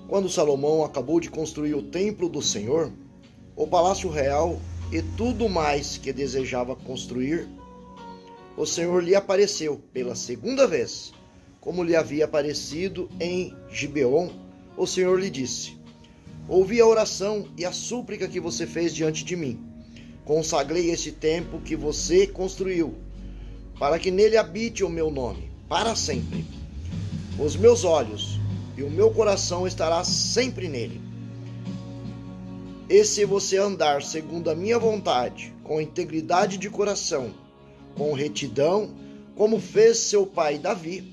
Quando Salomão acabou de construir o templo do Senhor, o palácio real e tudo mais que desejava construir, o Senhor lhe apareceu pela segunda vez, como lhe havia aparecido em Gibeon. O Senhor lhe disse: ouvi a oração e a súplica que você fez diante de mim. Consagrei este templo que você construiu, para que nele habite o meu nome, para sempre. Os meus olhos e o meu coração estará sempre nele. E se você andar segundo a minha vontade, com integridade de coração, com retidão, como fez seu pai Davi,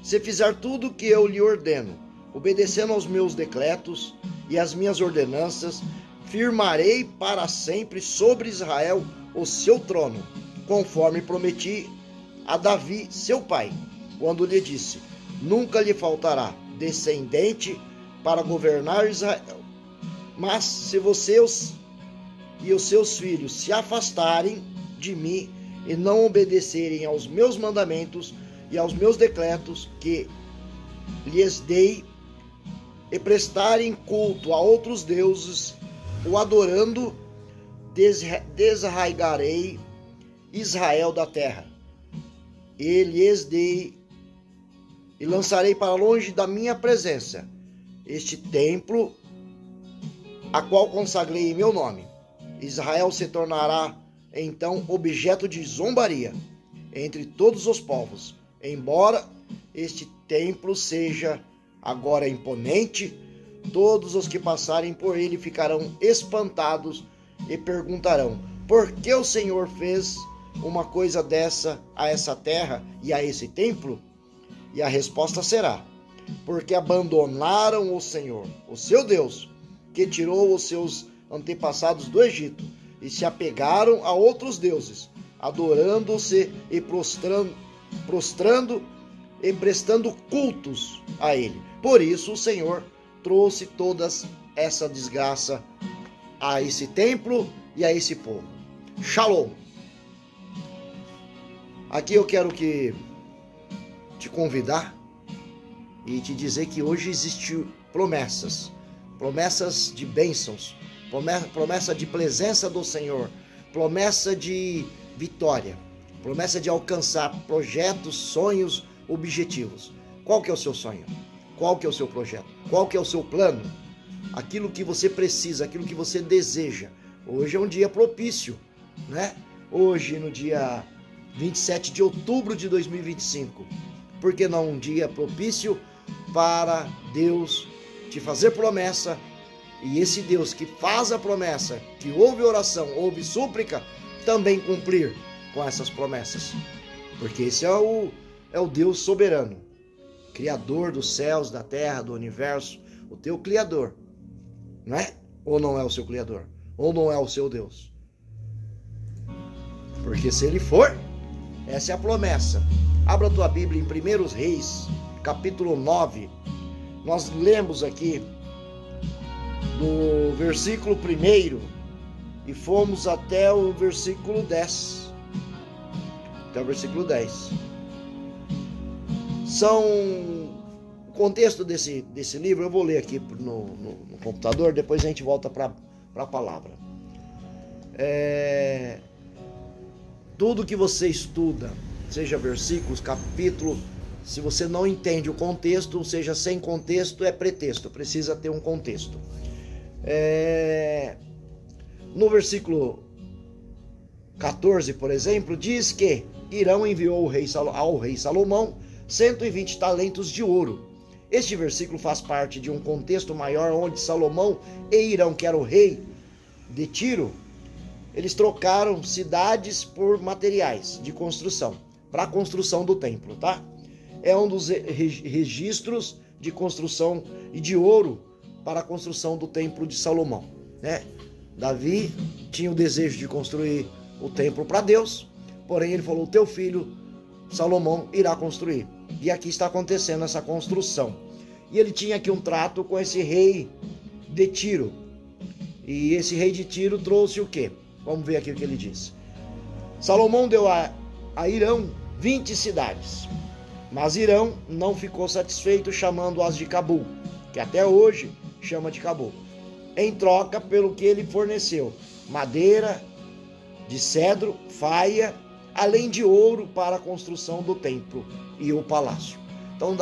se fizer tudo o que eu lhe ordeno, obedecendo aos meus decretos e às minhas ordenanças, firmarei para sempre sobre Israel o seu trono, conforme prometi a Davi, seu pai, quando lhe disse: nunca lhe faltará descendente para governar Israel. Mas se você e os seus filhos se afastarem de mim e não obedecerem aos meus mandamentos e aos meus decretos que lhes dei, e prestarem culto a outros deuses, o adorando, desarraigarei Israel da terra, e lhes dei e lançarei para longe da minha presença este templo, a qual consagrei em meu nome. Israel se tornará então objeto de zombaria entre todos os povos. Embora este templo seja agora imponente, todos os que passarem por ele ficarão espantados e perguntarão: por que o Senhor fez uma coisa dessa a essa terra e a esse templo? E a resposta será: porque abandonaram o Senhor, o seu Deus, que tirou os seus antepassados do Egito, e se apegaram a outros deuses, adorando-se e prostrando e prestando cultos a ele. Por isso o Senhor trouxe toda essa desgraça a esse templo e a esse povo. Shalom. Aqui eu quero te convidar e te dizer que hoje existem promessas de bênçãos, promessa de presença do Senhor, promessa de vitória, promessa de alcançar projetos, sonhos, objetivos. Qual que é o seu sonho? Qual que é o seu projeto? Qual que é o seu plano? Aquilo que você precisa, aquilo que você deseja. Hoje é um dia propício, né? Hoje, no dia 27 de outubro de 2025. Por que não um dia propício para Deus te fazer promessa, e esse Deus que faz a promessa, que ouve oração, ouve súplica, também cumprir com essas promessas? Porque esse é o Deus soberano, Criador dos céus, da terra, do universo, o teu Criador, não é? Ou não é o seu Criador? Ou não é o seu Deus? Porque se ele for, essa é a promessa. Abra a tua Bíblia em 1 Reis, capítulo 9. Nós lemos aqui no versículo 1 e fomos até o versículo 10. Até o versículo 10. O contexto desse livro, eu vou ler aqui no computador, depois a gente volta para a palavra. Tudo que você estuda, seja versículos, capítulo, se você não entende o contexto, ou seja, sem contexto, é pretexto, precisa ter um contexto. No versículo 14, por exemplo, diz que Irão enviou ao rei Salomão 120 talentos de ouro. Este versículo faz parte de um contexto maior onde Salomão e Irão, que era o rei de Tiro, eles trocaram cidades por materiais de construção, para a construção do templo, tá? É um dos registros de construção e de ouro para a construção do templo de Salomão, né? Davi tinha o desejo de construir o templo para Deus, porém ele falou: teu filho Salomão irá construir. E aqui está acontecendo essa construção. E ele tinha aqui um trato com esse rei de Tiro. E esse rei de Tiro trouxe o quê? Vamos ver aqui o que ele diz. Salomão deu a Irão 20 cidades. Mas Irão não ficou satisfeito, chamando-as de Cabul, que até hoje chama de caboclo, em troca pelo que ele forneceu: madeira de cedro, faia, além de ouro para a construção do templo e o palácio. Então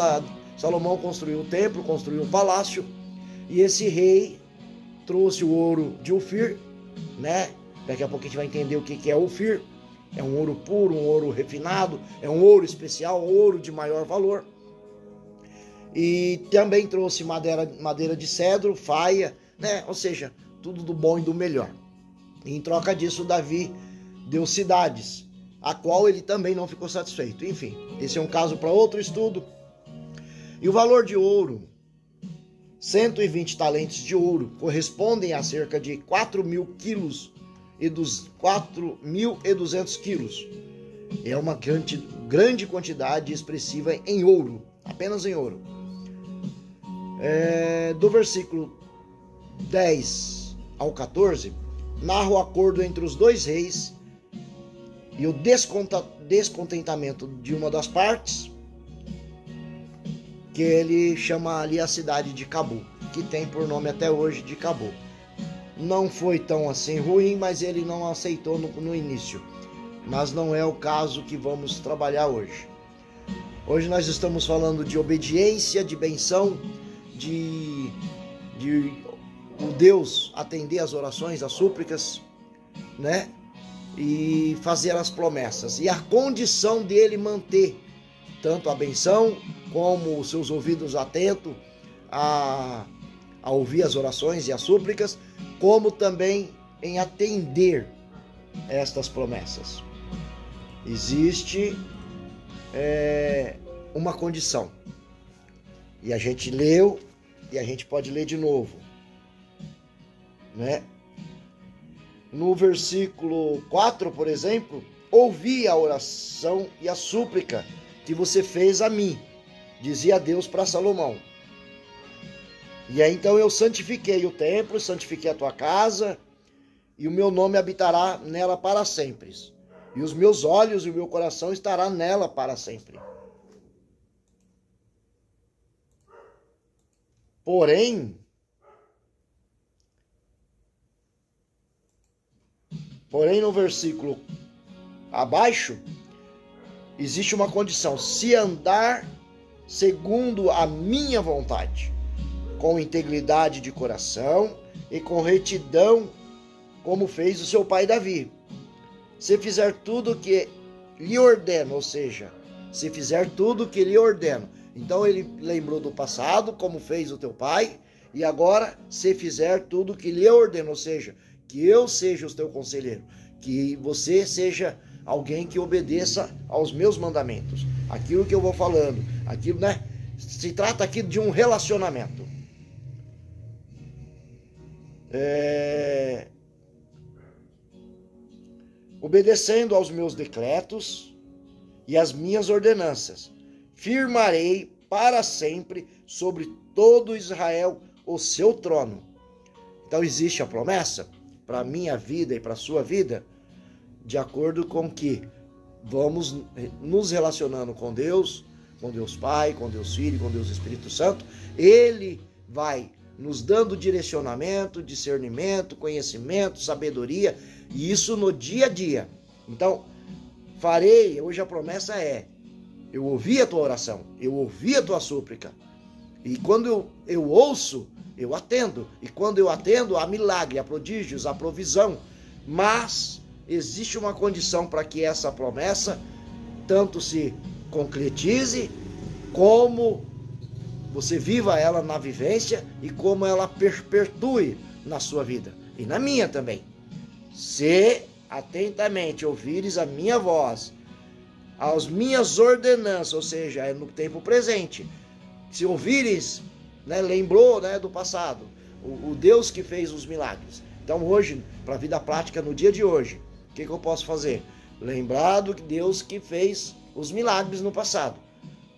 Salomão construiu o templo, construiu o palácio, e esse rei trouxe o ouro de Ofir, né? Daqui a pouco a gente vai entender o que é Ofir. É um ouro puro, um ouro refinado, é um ouro especial, um ouro de maior valor. E também trouxe madeira de cedro, faia, né? Ou seja, tudo do bom e do melhor. E em troca disso, Davi deu cidades, a qual ele também não ficou satisfeito. Enfim, esse é um caso para outro estudo. E o valor de ouro, 120 talentos de ouro, correspondem a cerca de 4.000 quilos e dos 4.200 quilos. É uma grande quantidade expressiva em ouro, apenas em ouro. Do versículo 10 ao 14, narra o acordo entre os dois reis e o descontentamento de uma das partes, que ele chama ali a cidade de Cabu, que tem por nome até hoje de Cabu. Não foi tão assim ruim, mas ele não aceitou no início. Mas não é o caso que vamos trabalhar hoje. Hoje nós estamos falando de obediência, de benção, de o Deus atender as orações, as súplicas, né? E fazer as promessas. E a condição dele manter tanto a benção como os seus ouvidos atentos a ouvir as orações e as súplicas, como também em atender estas promessas. Existe uma condição. E a gente leu e a gente pode ler de novo, né? No versículo 4, por exemplo, ouvi a oração e a súplica que você fez a mim, dizia Deus para Salomão. E aí então eu santifiquei o templo, santifiquei a tua casa, e o meu nome habitará nela para sempre. E os meus olhos e o meu coração estará nela para sempre. Porém, no versículo abaixo, existe uma condição: se andar segundo a minha vontade, com integridade de coração e com retidão, como fez o seu pai Davi. Se fizer tudo o que lhe ordeno, ou seja, se fizer tudo o que lhe ordeno. Então ele lembrou do passado, como fez o teu pai, e agora, se fizer tudo o que lhe ordeno, ou seja, que eu seja o teu conselheiro, que você seja alguém que obedeça aos meus mandamentos, aquilo que eu vou falando, aquilo, né? Se trata aqui de um relacionamento. Obedecendo aos meus decretos e às minhas ordenanças, firmarei para sempre sobre todo Israel o seu trono. Então existe a promessa para a minha vida e para a sua vida, de acordo com que vamos nos relacionando com Deus Pai, com Deus Filho, com Deus Espírito Santo. Ele vai nos dando direcionamento, discernimento, conhecimento, sabedoria, e isso no dia a dia. Então, hoje a promessa eu ouvi a tua oração, eu ouvi a tua súplica, e quando eu ouço, eu atendo, e quando eu atendo, há milagre, há prodígios, há provisão. Mas existe uma condição para que essa promessa tanto se concretize, como você viva ela na vivência e como ela perpetue na sua vida e na minha também. Se atentamente ouvires a minha voz, as minhas ordenanças, ou seja, é no tempo presente. Se ouvires, né, lembrou, né, do passado, o Deus que fez os milagres. Então hoje, para a vida prática, no dia de hoje, o que eu posso fazer? Lembrar do Deus que fez os milagres no passado.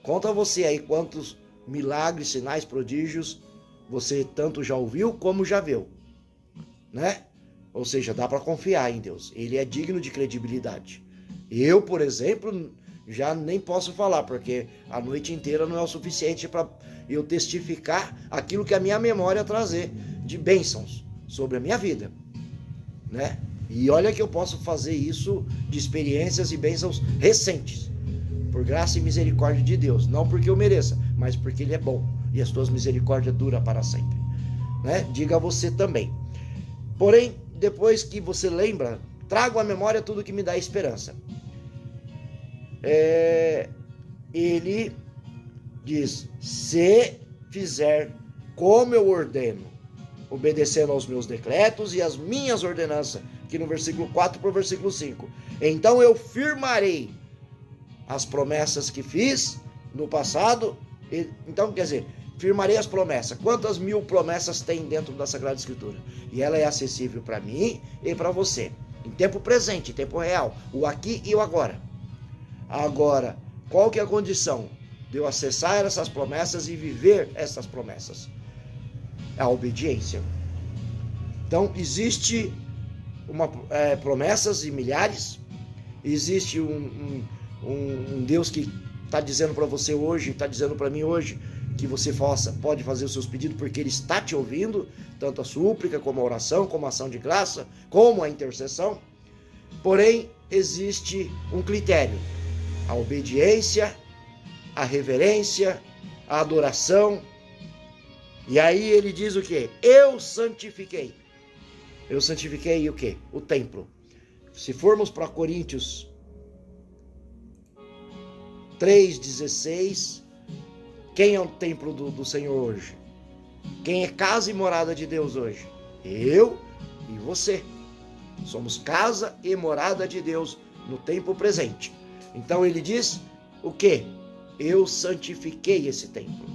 Conta você aí quantos milagres, sinais, prodígios você tanto já ouviu como já viu, né? Ou seja, dá para confiar em Deus. Ele é digno de credibilidade. Eu, por exemplo, já nem posso falar, porque a noite inteira não é o suficiente para e eu testificar aquilo que a minha memória trazer de bênçãos sobre a minha vida, né? E olha que eu posso fazer isso de experiências e bênçãos recentes, por graça e misericórdia de Deus, não porque eu mereça, mas porque Ele é bom e as suas misericórdias duram para sempre, né? Diga a você também. Porém, depois que você lembra, trago à memória tudo que me dá esperança. Ele diz: se fizer como eu ordeno, obedecendo aos meus decretos e às minhas ordenanças, aqui no versículo 4 para o versículo 5, então eu firmarei as promessas que fiz no passado. Então, quer dizer, firmarei as promessas. Quantas mil promessas tem dentro da Sagrada Escritura? E ela é acessível para mim e para você, em tempo presente, em tempo real, o aqui e o agora. Agora, qual que é a condição de eu acessar essas promessas e viver essas promessas? A obediência. Então, existe promessas e milhares, existe um Deus que está dizendo para você hoje, está dizendo para mim hoje, que você pode fazer os seus pedidos, porque Ele está te ouvindo, tanto a súplica, como a oração, como a ação de graça, como a intercessão. Porém, existe um critério: a obediência, a reverência, a adoração. E aí ele diz o quê? Eu santifiquei. Eu santifiquei o quê? O templo. Se formos para Coríntios 3,16, quem é o templo do Senhor hoje? Quem é casa e morada de Deus hoje? Eu e você. Somos casa e morada de Deus no tempo presente. Então ele diz o quê? Eu santifiquei esse templo,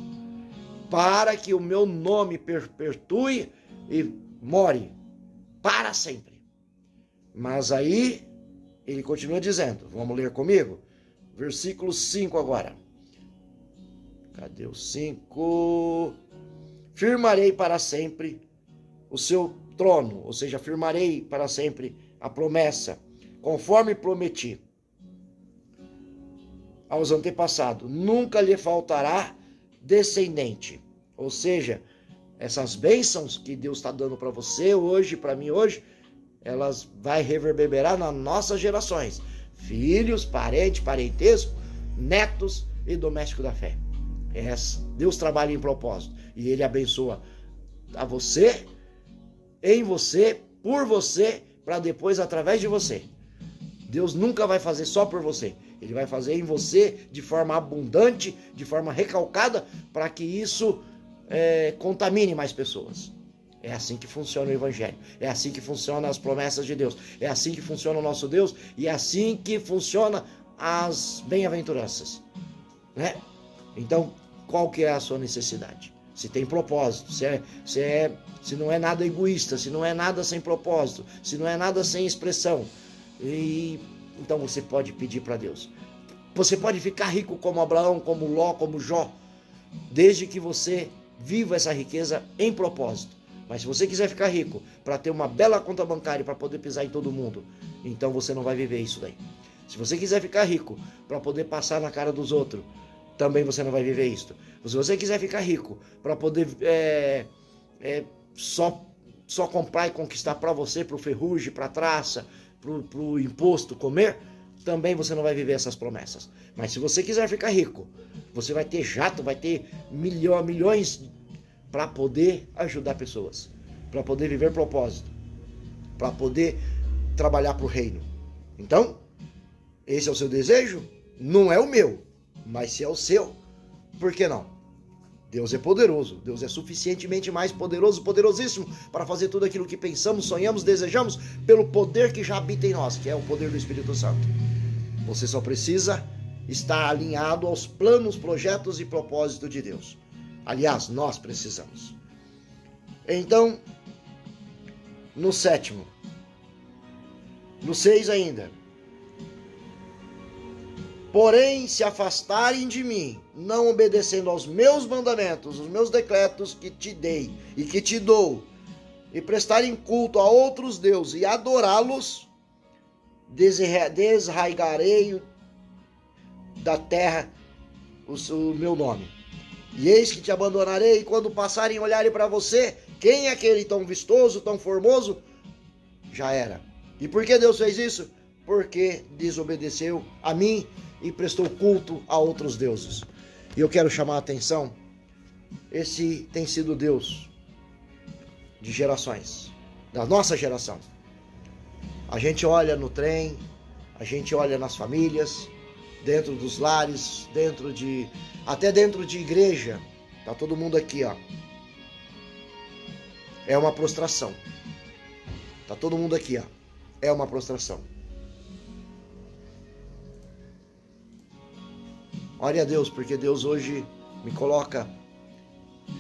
para que o meu nome perpetue e more para sempre. Mas aí ele continua dizendo, vamos ler comigo? Versículo 5 agora. Cadê o 5? Firmarei para sempre o seu trono, ou seja, firmarei para sempre a promessa, conforme prometi aos antepassados. Nunca lhe faltará descendente. Ou seja, essas bênçãos que Deus está dando para você hoje, para mim hoje, elas vai reverberar nas nossas gerações. Filhos, parentes, parentesco, netos e domésticos da fé. Deus trabalha em propósito e Ele abençoa a você, em você, por você, para depois através de você. Deus nunca vai fazer só por você. Ele vai fazer em você de forma abundante, de forma recalcada, para que isso contamine mais pessoas. É assim que funciona o Evangelho. É assim que funcionam as promessas de Deus. É assim que funciona o nosso Deus. E é assim que funciona as bem-aventuranças, né? Então, qual que é a sua necessidade? Se tem propósito, se não é nada egoísta, se não é nada sem propósito, se não é nada sem expressão. Então você pode pedir para Deus. Você pode ficar rico como Abraão, como Ló, como Jó, desde que você viva essa riqueza em propósito. Mas se você quiser ficar rico para ter uma bela conta bancária para poder pisar em todo mundo, então você não vai viver isso daí. Se você quiser ficar rico para poder passar na cara dos outros, também você não vai viver isso. Se você quiser ficar rico para poder só comprar e conquistar para você, para o ferrugem, para a traça, para o imposto comer, também você não vai viver essas promessas. Mas se você quiser ficar rico, você vai ter jato, vai ter milhões para poder ajudar pessoas, para poder viver propósito, para poder trabalhar para o reino. Então, esse é o seu desejo? Não é o meu, mas se é o seu, por que não? Deus é poderoso, Deus é suficientemente mais poderoso, poderosíssimo, para fazer tudo aquilo que pensamos, sonhamos, desejamos, pelo poder que já habita em nós, que é o poder do Espírito Santo. Você só precisa estar alinhado aos planos, projetos e propósitos de Deus. Aliás, nós precisamos. Então, no 7º, no 6 ainda. Porém, se afastarem de mim, não obedecendo aos meus mandamentos, os meus decretos que te dei e que te dou, e prestarem culto a outros deuses e adorá-los, desraigarei da terra o meu nome. E eis que te abandonarei, e quando passarem e olharem para você, quem é aquele tão vistoso, tão formoso? Já era. E por que Deus fez isso? Porque desobedeceu a mim e prestou culto a outros deuses. E eu quero chamar a atenção, esse tem sido Deus de gerações, da nossa geração. A gente olha no trem, a gente olha nas famílias, dentro dos lares, até dentro de igreja, tá todo mundo aqui, ó. É uma prostração. Tá todo mundo aqui, ó. É uma prostração. Ore a Deus, porque Deus hoje me coloca.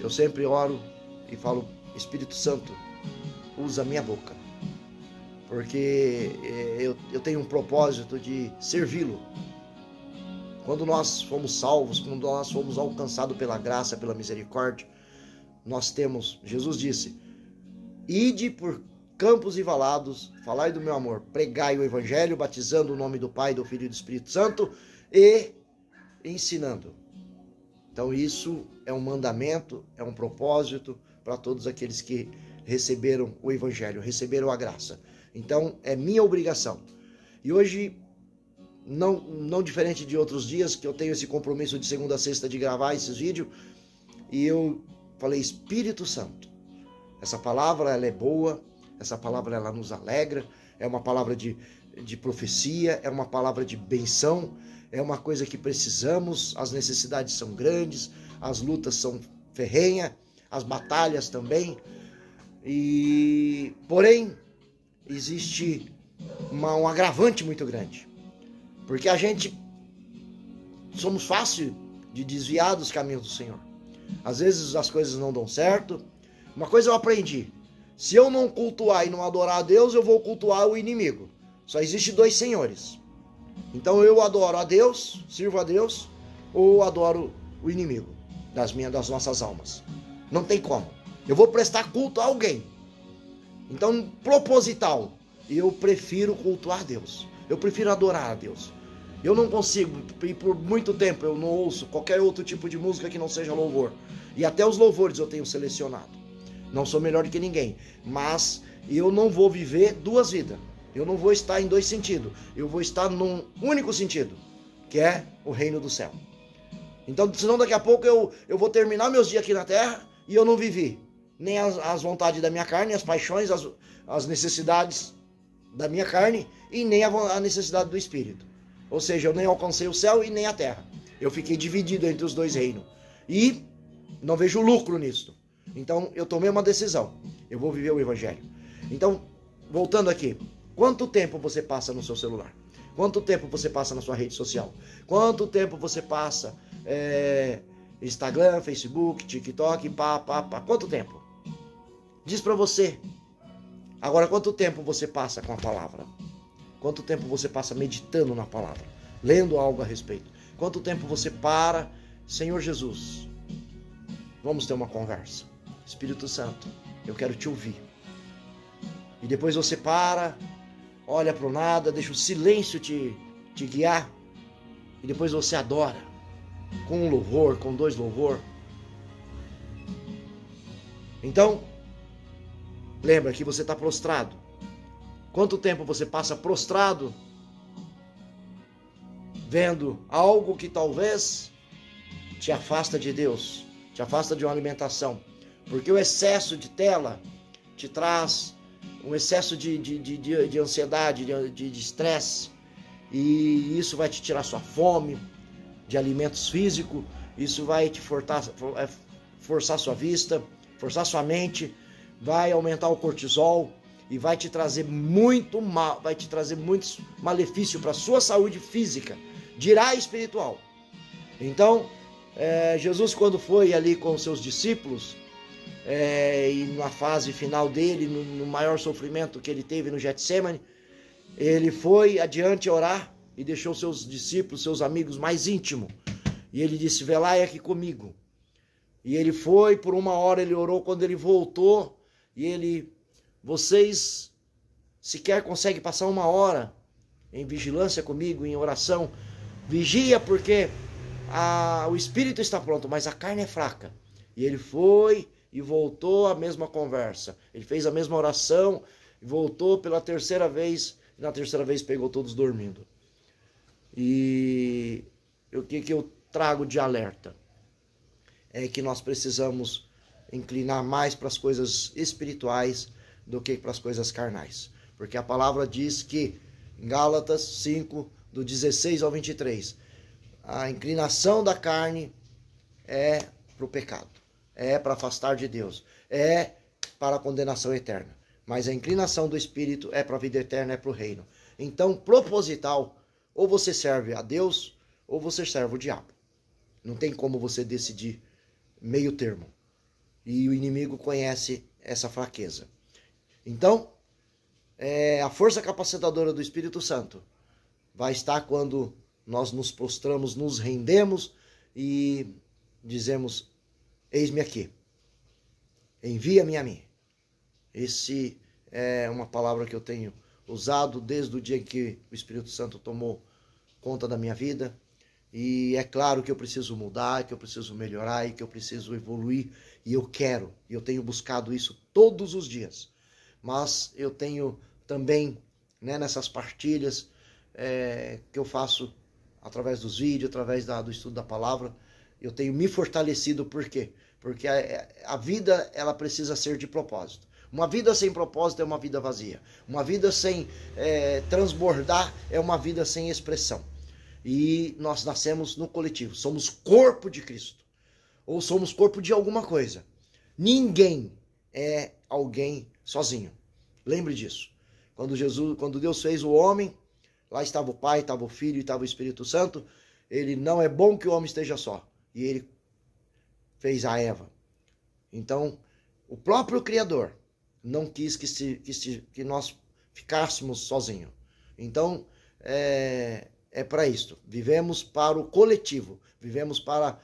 Eu sempre oro e falo: Espírito Santo, usa a minha boca, porque eu tenho um propósito de servi-lo. Quando nós fomos salvos, quando nós fomos alcançados pela graça, pela misericórdia, nós temos, Jesus disse: ide por campos e valados, falai do meu amor, pregai o evangelho, batizando o nome do Pai, do Filho e do Espírito Santo e ensinando. Então isso é um mandamento, é um propósito para todos aqueles que receberam o evangelho, receberam a graça. Então é minha obrigação. E hoje, não diferente de outros dias, que eu tenho esse compromisso de segunda a sexta de gravar esses vídeos, e eu falei: Espírito Santo, essa palavra ela é boa, essa palavra ela nos alegra, é uma palavra de profecia, é uma palavra de benção, é uma coisa que precisamos, as necessidades são grandes, as lutas são ferrenhas, as batalhas também, porém existe um agravante muito grande, porque a gente somos fácil de desviar dos caminhos do Senhor. Às vezes as coisas não dão certo. Uma coisa eu aprendi: se eu não cultuar e não adorar a Deus, eu vou cultuar o inimigo. Só existe dois senhores. Então eu adoro a Deus, sirvo a Deus, ou adoro o inimigo das nossas almas. Não tem como. Eu vou prestar culto a alguém. Então, proposital, eu prefiro cultuar a Deus. Eu prefiro adorar a Deus. Eu não consigo, e por muito tempo eu não ouço qualquer outro tipo de música que não seja louvor. E até os louvores eu tenho selecionado. Não sou melhor do que ninguém, mas eu não vou viver duas vidas. Eu não vou estar em dois sentidos. Eu vou estar num único sentido, que é o reino do céu. Então, senão daqui a pouco eu vou terminar meus dias aqui na terra e eu não vivi nem as vontades da minha carne, as paixões, as necessidades da minha carne e nem a necessidade do Espírito. Ou seja, eu nem alcancei o céu e nem a terra. Eu fiquei dividido entre os dois reinos. E não vejo lucro nisso. Então, eu tomei uma decisão. Eu vou viver o Evangelho. Então, voltando aqui. Quanto tempo você passa no seu celular? Quanto tempo você passa na sua rede social? Quanto tempo você passa Instagram, Facebook, TikTok, Quanto tempo? Diz pra você. Agora, quanto tempo você passa com a palavra? Quanto tempo você passa meditando na palavra? Lendo algo a respeito? Quanto tempo você para? Senhor Jesus, vamos ter uma conversa. Espírito Santo, eu quero te ouvir. E depois você para, olha para o nada, deixa o silêncio te guiar. E depois você adora. Com um louvor, com dois louvor. Então, lembra que você está prostrado. Quanto tempo você passa prostrado, vendo algo que talvez te afasta de Deus, te afasta de uma alimentação. Porque o excesso de tela te traz um excesso de ansiedade, de estresse, e isso vai te tirar sua fome de alimentos físicos, isso vai te forçar sua vista, forçar sua mente, vai aumentar o cortisol e vai te trazer muito mal, vai te trazer muitos malefícios para a sua saúde física, dirá espiritual. Então, Jesus, quando foi ali com os seus discípulos, e na fase final dele, no maior sofrimento que ele teve no Getsemane, ele foi adiante orar e deixou seus discípulos, seus amigos mais íntimos, e ele disse: velai aqui comigo. E ele foi, por 1 hora ele orou. Quando ele voltou, vocês sequer conseguem passar 1 hora em vigilância comigo, em oração? Vigia, porque o espírito está pronto, mas a carne é fraca. E ele foi e voltou à mesma conversa. Ele fez a mesma oração, voltou pela terceira vez, e na terceira vez pegou todos dormindo. E o que eu trago de alerta? É que nós precisamos inclinar mais para as coisas espirituais do que para as coisas carnais. Porque a palavra diz que, em Gálatas 5, do 16 ao 23, a inclinação da carne é para o pecado, é para afastar de Deus, é para a condenação eterna. Mas a inclinação do Espírito é para a vida eterna, é para o reino. Então, proposital, ou você serve a Deus, ou você serve o diabo. Não tem como você decidir meio termo. E o inimigo conhece essa fraqueza. Então, a força capacitadora do Espírito Santo vai estar quando nós nos prostramos, nos rendemos e dizemos: eis-me aqui, envia-me a mim. Esse é uma palavra que eu tenho usado desde o dia em que o Espírito Santo tomou conta da minha vida. E é claro que eu preciso mudar, que eu preciso melhorar e que eu preciso evoluir. E eu quero, e eu tenho buscado isso todos os dias. Mas eu tenho também, nessas partilhas que eu faço através dos vídeos, através do estudo da palavra, eu tenho me fortalecido. Por quê? Porque a vida, ela precisa ser de propósito. Uma vida sem propósito é uma vida vazia. Uma vida sem transbordar é uma vida sem expressão. E nós nascemos no coletivo. Somos corpo de Cristo. Ou somos corpo de alguma coisa. Ninguém é alguém sozinho. Lembre disso. Quando Deus fez o homem, lá estava o Pai, estava o Filho e estava o Espírito Santo. Ele não é bom que o homem esteja só. E ele fez a Eva. Então, o próprio Criador não quis que nós ficássemos sozinhos. Então, é para isto. Vivemos para o coletivo. Vivemos para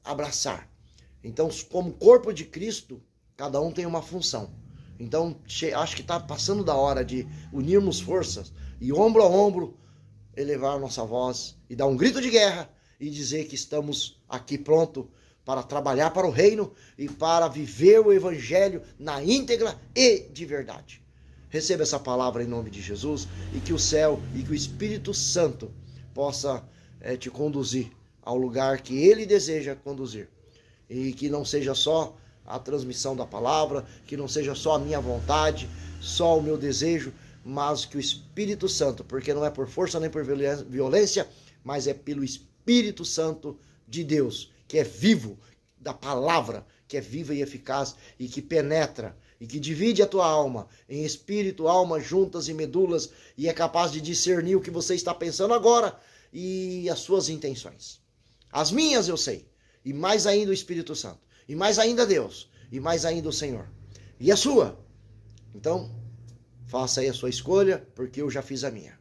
abraçar. Então, como corpo de Cristo, cada um tem uma função. Então, acho que está passando da hora de unirmos forças e ombro a ombro elevar nossa voz e dar um grito de guerra e dizer que estamos aqui pronto para trabalhar para o reino e para viver o evangelho na íntegra e de verdade. Receba essa palavra em nome de Jesus e que o céu e que o Espírito Santo possa te conduzir ao lugar que ele deseja conduzir. E que não seja só a transmissão da palavra, que não seja só a minha vontade, só o meu desejo, mas que o Espírito Santo, porque não é por força nem por violência, mas é pelo Espírito Santo de Deus, que é vivo, da palavra, que é viva e eficaz e que penetra e que divide a tua alma em espírito, alma, juntas e medulas e é capaz de discernir o que você está pensando agora e as suas intenções. As minhas eu sei, e mais ainda o Espírito Santo, e mais ainda Deus, e mais ainda o Senhor. E a sua? Então, faça aí a sua escolha, porque eu já fiz a minha.